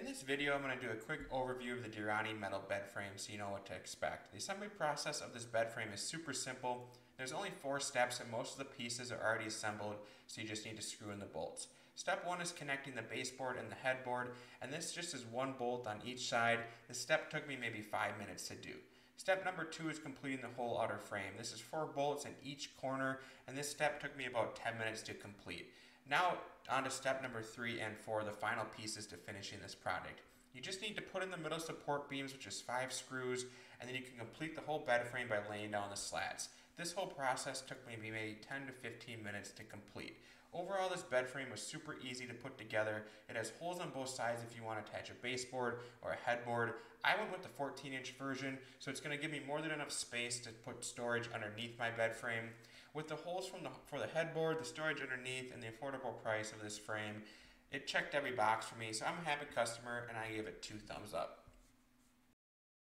this video, I'm going to do a quick overview of the DERYONI metal bed frame so you know what to expect. The assembly process of this bed frame is super simple. There's only 4 steps and most of the pieces are already assembled, so you just need to screw in the bolts. Step 1 is connecting the baseboard and the headboard, and this just is 1 bolt on each side. This step took me maybe 5 minutes to do. Step number 2 is completing the whole outer frame. This is 4 bolts in each corner, and this step took me about 10 minutes to complete. Now on to step number 3 and 4, the final pieces to finishing this project. You just need to put in the middle support beams, which is 5 screws, and then you can complete the whole bed frame by laying down the slats. This whole process took me maybe 10 to 15 minutes to complete. Overall, this bed frame was super easy to put together. It has holes on both sides if you want to attach a baseboard or a headboard. I went with the 14-inch version, so it's going to give me more than enough space to put storage underneath my bed frame. With the holes for the headboard, the storage underneath, and the affordable price of this frame, it checked every box for me, so I'm a happy customer and I gave it 2 thumbs up.